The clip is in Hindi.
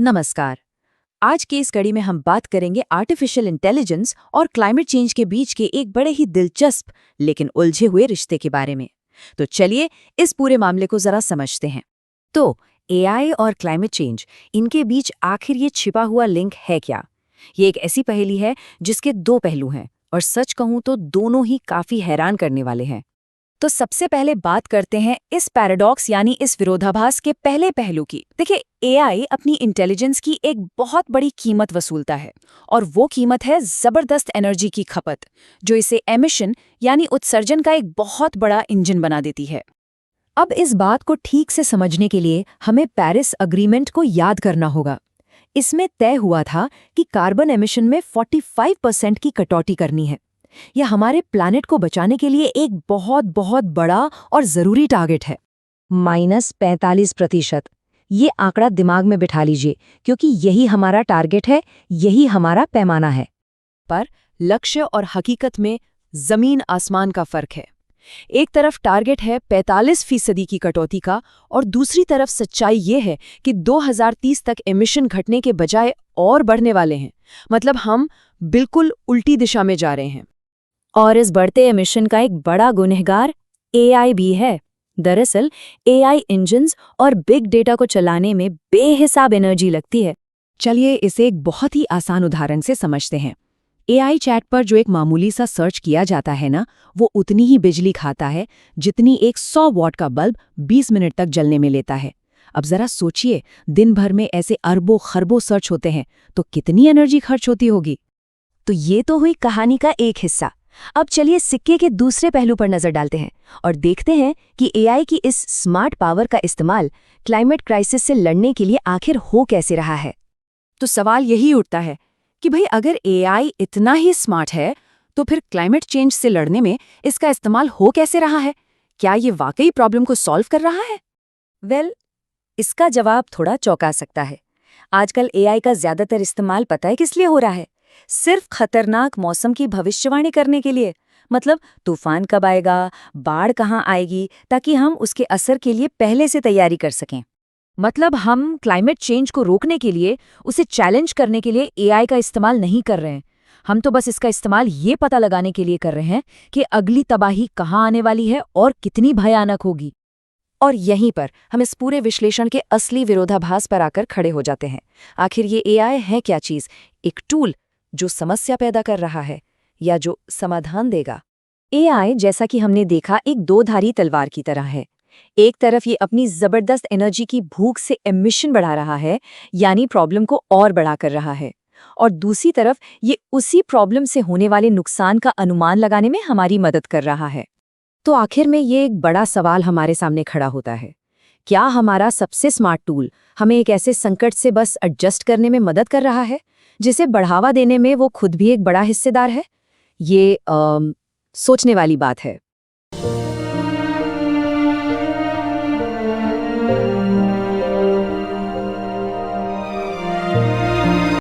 नमस्कार। आज की इस कड़ी में हम बात करेंगे आर्टिफिशियल इंटेलिजेंस और क्लाइमेट चेंज के बीच के एक बड़े ही दिलचस्प लेकिन उलझे हुए रिश्ते के बारे में। तो चलिए इस पूरे मामले को जरा समझते हैं। तो एआई और क्लाइमेट चेंज, इनके बीच आखिर ये छिपा हुआ लिंक है क्या? ये एक ऐसी पहेली है जिसके दो पहलू हैं और सच कहूं तो दोनों ही काफी हैरान करने वाले हैं। तो सबसे पहले बात करते हैं इस पैराडॉक्स यानी इस विरोधाभास के पहले पहलू की। देखिए, एआई अपनी इंटेलिजेंस की एक बहुत बड़ी कीमत वसूलता है और वो कीमत है जबरदस्त एनर्जी की खपत, जो इसे एमिशन यानी उत्सर्जन का एक बहुत बड़ा इंजन बना देती है। अब इस बात को ठीक से समझने के लिए हमें पेरिस अग्रीमेंट को याद करना होगा। इसमें तय हुआ था कि कार्बन एमिशन में 45% की कटौती करनी है। यह हमारे प्लैनेट को बचाने के लिए एक बहुत बहुत बड़ा और जरूरी टारगेट है। -45%। ये आंकड़ा दिमाग में बिठा लीजिए, क्योंकि यही हमारा टारगेट है, यही हमारा पैमाना है। पर लक्ष्य और हकीकत में जमीन आसमान का फर्क है। एक तरफ टारगेट है 45% की कटौती का और दूसरी तरफ सच्चाई ये है कि 2030 तक एमिशन घटने के बजाय और बढ़ने वाले हैं। मतलब हम बिल्कुल उल्टी दिशा में जा रहे हैं। और इस बढ़ते एमिशन का एक बड़ा गुनहगार एआई भी है। दरअसल एआई इंजन्स और बिग डेटा को चलाने में बेहिसाब एनर्जी लगती है। चलिए इसे एक बहुत ही आसान उदाहरण से समझते हैं। एआई चैट पर जो एक मामूली सा सर्च किया जाता है ना, वो उतनी ही बिजली खाता है जितनी एक 100 वॉट का बल्ब 20 मिनट तक जलने में लेता है। अब जरा सोचिए, दिन भर में ऐसे अरबों खरबों सर्च होते हैं तो कितनी एनर्जी खर्च होती होगी। तो ये तो हुई कहानी का एक हिस्सा। अब चलिए सिक्के के दूसरे पहलू पर नजर डालते हैं और देखते हैं कि एआई की इस स्मार्ट पावर का इस्तेमाल क्लाइमेट क्राइसिस से लड़ने के लिए आखिर हो कैसे रहा है। तो सवाल यही उठता है कि भाई, अगर एआई इतना ही स्मार्ट है तो फिर क्लाइमेट चेंज से लड़ने में इसका इस्तेमाल हो कैसे रहा है? क्या ये वाकई प्रॉब्लम को सॉल्व कर रहा है? इसका जवाब थोड़ा चौंका सकता है। आजकल एआई का ज्यादातर इस्तेमाल पता है किस लिए हो रहा है? सिर्फ खतरनाक मौसम की भविष्यवाणी करने के लिए। मतलब तूफान कब आएगा, बाढ़ कहाँ आएगी, ताकि हम उसके असर के लिए पहले से तैयारी कर सकें। मतलब हम क्लाइमेट चेंज को रोकने के लिए, उसे चैलेंज करने के लिए एआई का इस्तेमाल नहीं कर रहे हैं। हम तो बस इसका इस्तेमाल ये पता लगाने के लिए कर रहे हैं कि अगली तबाही कहाँ आने वाली है और कितनी भयानक होगी। और यहीं पर हम इस पूरे विश्लेषण के असली विरोधाभास पर आकर खड़े हो जाते हैं। आखिर ये एआई है क्या चीज? एक टूल जो समस्या पैदा कर रहा है या जो समाधान देगा? एआई, जैसा कि हमने देखा, एक दो-धारी तलवार की तरह है। एक तरफ ये अपनी जबरदस्त एनर्जी की भूख से एमिशन बढ़ा रहा है, यानी प्रॉब्लम को और बड़ा कर रहा है, और दूसरी तरफ ये उसी प्रॉब्लम से होने वाले नुकसान का अनुमान लगाने में हमारी मदद कर रहा है। तो आखिर में ये एक बड़ा सवाल हमारे सामने खड़ा होता है। क्या हमारा सबसे स्मार्ट टूल हमें एक ऐसे संकट से बस एडजस्ट करने में मदद कर रहा है जिसे बढ़ावा देने में वो खुद भी एक बड़ा हिस्सेदार है? ये सोचने वाली बात है।